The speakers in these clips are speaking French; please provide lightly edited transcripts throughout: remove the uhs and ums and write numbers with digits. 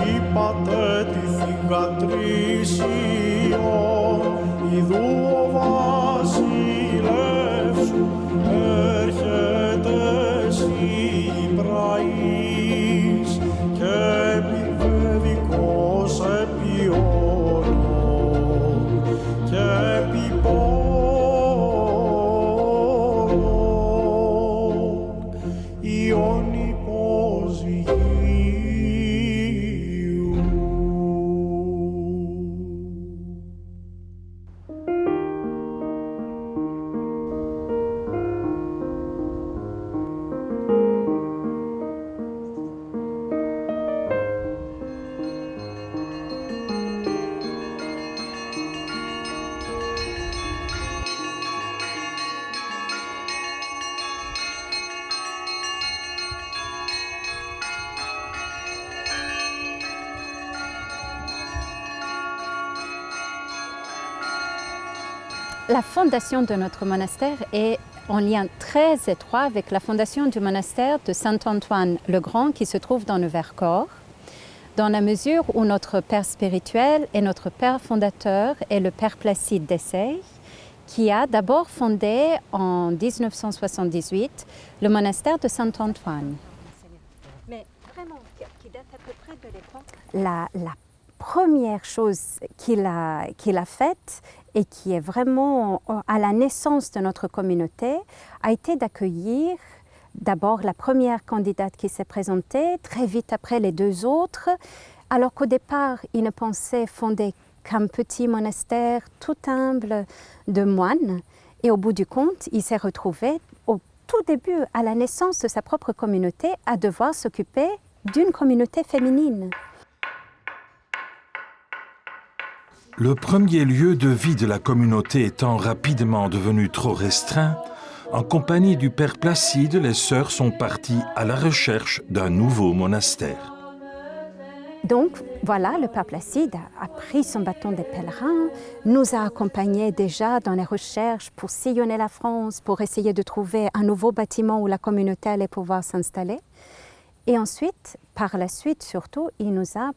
Είπατε τη θυγατρήσιον, ιδού ο βασιλεύς σου έρχεται Συμπραής και επιβεβικός επί όλων και επί πόλων ιών υποζυγίου. La fondation de notre monastère est en lien très étroit avec la fondation du monastère de Saint-Antoine le Grand qui se trouve dans le Vercors, dans la mesure où notre père spirituel et notre père fondateur est le père Placide d'Essey, qui a d'abord fondé en 1978 le monastère de Saint-Antoine. Mais vraiment, qui date à peu près de l'époque. La première chose qu'il a faite et qui est vraiment à la naissance de notre communauté a été d'accueillir d'abord la première candidate qui s'est présentée, très vite après les deux autres, alors qu'au départ, il ne pensait fonder qu'un petit monastère tout humble de moines. Et au bout du compte, il s'est retrouvé au tout début, à la naissance de sa propre communauté, à devoir s'occuper d'une communauté féminine. Le premier lieu de vie de la communauté étant rapidement devenu trop restreint, en compagnie du père Placide, les sœurs sont parties à la recherche d'un nouveau monastère. Donc voilà, le père Placide a pris son bâton des pèlerins, nous a accompagnés déjà dans les recherches pour sillonner la France, pour essayer de trouver un nouveau bâtiment où la communauté allait pouvoir s'installer. Et ensuite, par la suite surtout, il nous a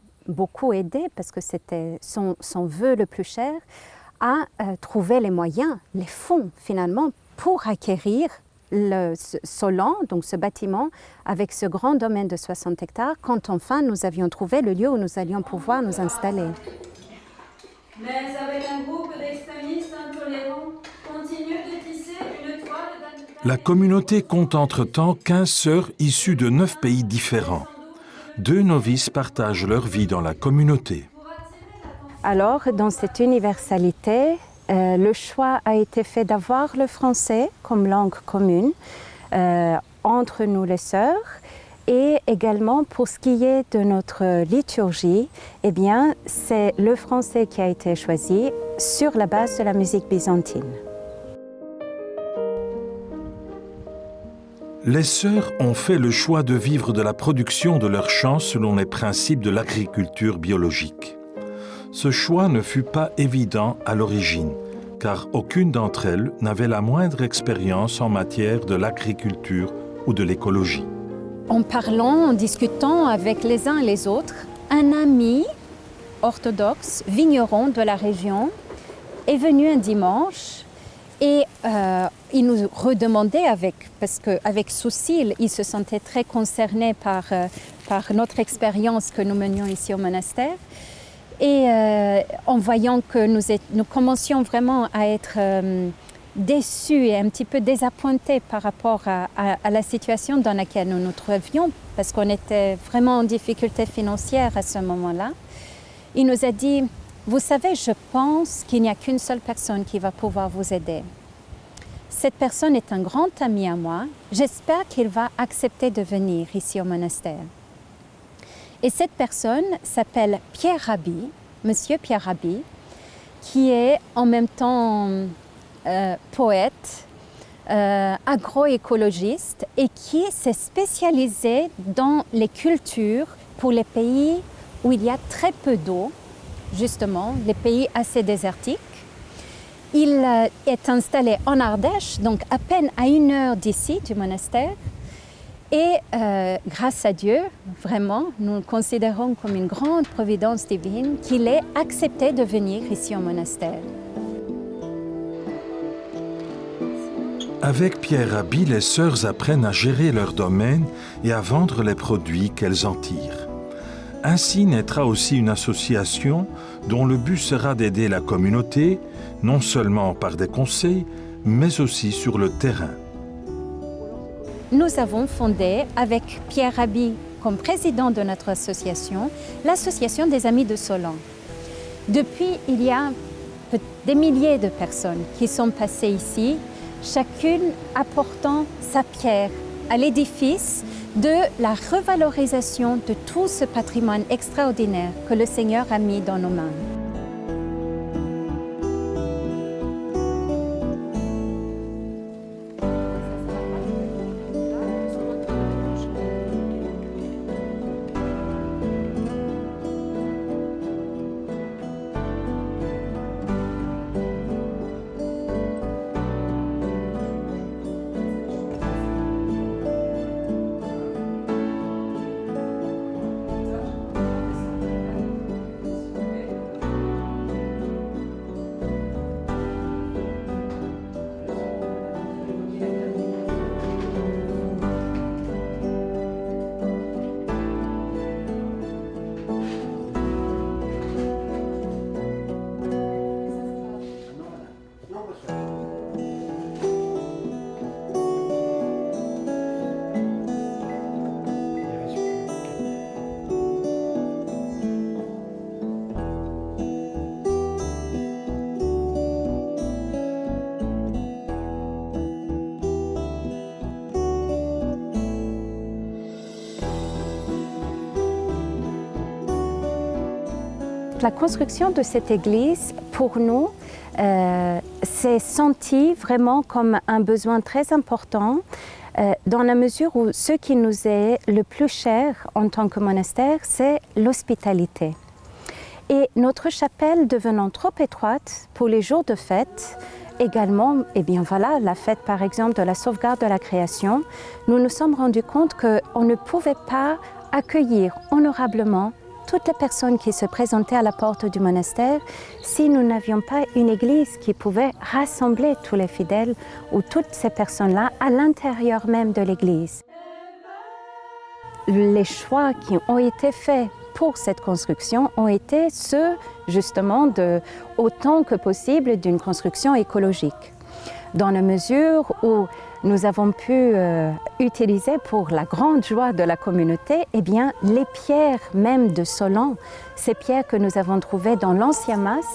beaucoup aidé, parce que c'était son vœu le plus cher, à trouver les moyens, les fonds finalement, pour acquérir ce land, donc ce bâtiment, avec ce grand domaine de 60 hectares, quand enfin nous avions trouvé le lieu où nous allions pouvoir nous installer. Mais avec un groupe d'extrémistes intolérants, continue de tisser une toile d'animaux. La communauté compte entre-temps 15 sœurs issues de 9 pays différents. 2 novices partagent leur vie dans la communauté. Alors, dans cette universalité, le choix a été fait d'avoir le français comme langue commune entre nous les sœurs, et également pour ce qui est de notre liturgie, eh bien, c'est le français qui a été choisi sur la base de la musique byzantine. Les sœurs ont fait le choix de vivre de la production de leurs chants selon les principes de l'agriculture biologique. Ce choix ne fut pas évident à l'origine, car aucune d'entre elles n'avait la moindre expérience en matière de l'agriculture ou de l'écologie. En parlant, en discutant avec les uns et les autres, un ami orthodoxe, vigneron de la région, est venu un dimanche et il nous redemandait, parce qu'avec souci, il se sentait très concerné par notre expérience que nous menions ici au monastère. Et en voyant que nous commencions vraiment à être déçus et un petit peu désappointés par rapport à la situation dans laquelle nous nous trouvions, parce qu'on était vraiment en difficulté financière à ce moment-là, il nous a dit: vous savez, je pense qu'il n'y a qu'une seule personne qui va pouvoir vous aider. Cette personne est un grand ami à moi. J'espère qu'il va accepter de venir ici au monastère. Et cette personne s'appelle Pierre Rabhi, Monsieur Pierre Rabhi, qui est en même temps poète, agroécologiste et qui s'est spécialisé dans les cultures pour les pays où il y a très peu d'eau, justement, les pays assez désertiques. Il est installé en Ardèche, donc à peine à 1 heure d'ici, du monastère. Et grâce à Dieu, vraiment, nous le considérons comme une grande providence divine qu'il ait accepté de venir ici au monastère. Avec Pierre Rabhi, les sœurs apprennent à gérer leur domaine et à vendre les produits qu'elles en tirent. Ainsi naîtra aussi une association dont le but sera d'aider la communauté, non seulement par des conseils, mais aussi sur le terrain. Nous avons fondé, avec Pierre Rabhi comme président de notre association, l'association des Amis de Solan. Depuis, il y a des milliers de personnes qui sont passées ici, chacune apportant sa pierre à l'édifice de la revalorisation de tout ce patrimoine extraordinaire que le Seigneur a mis dans nos mains. La construction de cette église, pour nous, s'est sentie vraiment comme un besoin très important dans la mesure où ce qui nous est le plus cher en tant que monastère, c'est l'hospitalité. Et notre chapelle devenant trop étroite pour les jours de fête, également, eh bien voilà, la fête par exemple de la sauvegarde de la création, nous nous sommes rendus compte qu'on ne pouvait pas accueillir honorablement toutes les personnes qui se présentaient à la porte du monastère si nous n'avions pas une église qui pouvait rassembler tous les fidèles ou toutes ces personnes-là à l'intérieur même de l'église. Les choix qui ont été faits pour cette construction ont été ceux justement autant que possible d'une construction écologique. Dans la mesure où nous avons pu utiliser pour la grande joie de la communauté, eh bien, les pierres même de Solan, ces pierres que nous avons trouvées dans l'ancien mas.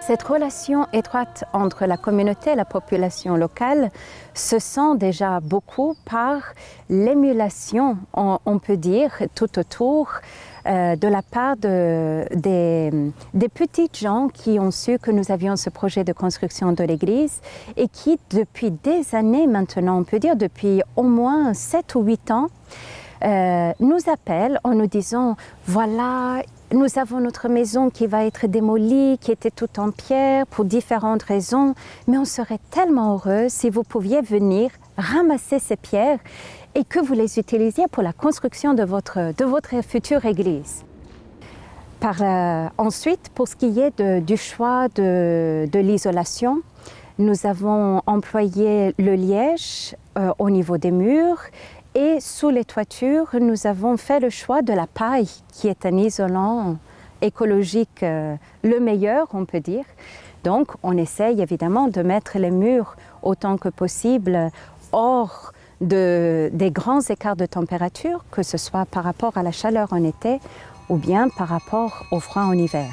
Cette relation étroite entre la communauté et la population locale se sent déjà beaucoup par l'émulation, on peut dire, tout autour de la part des petites gens qui ont su que nous avions ce projet de construction de l'église et qui, depuis des années maintenant, on peut dire depuis au moins 7 ou 8 ans, nous appellent en nous disant « Voilà, nous avons notre maison qui va être démolie, qui était toute en pierre pour différentes raisons, mais on serait tellement heureux si vous pouviez venir ramasser ces pierres et que vous les utilisiez pour la construction de votre future église. » Ensuite, pour ce qui est du choix de l'isolation, nous avons employé le liège au niveau des murs et sous les toitures, nous avons fait le choix de la paille, qui est un isolant écologique le meilleur, on peut dire. Donc, on essaye évidemment de mettre les murs autant que possible hors des grands écarts de température, que ce soit par rapport à la chaleur en été ou bien par rapport au froid en hiver.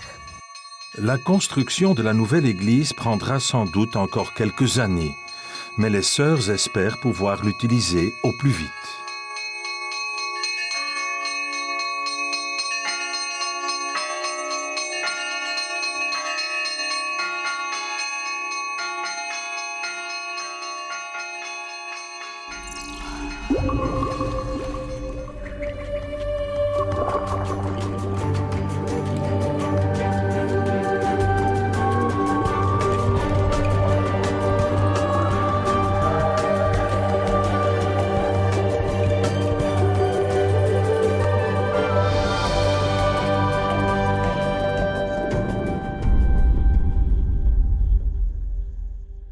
La construction de la nouvelle église prendra sans doute encore quelques années, mais les sœurs espèrent pouvoir l'utiliser au plus vite.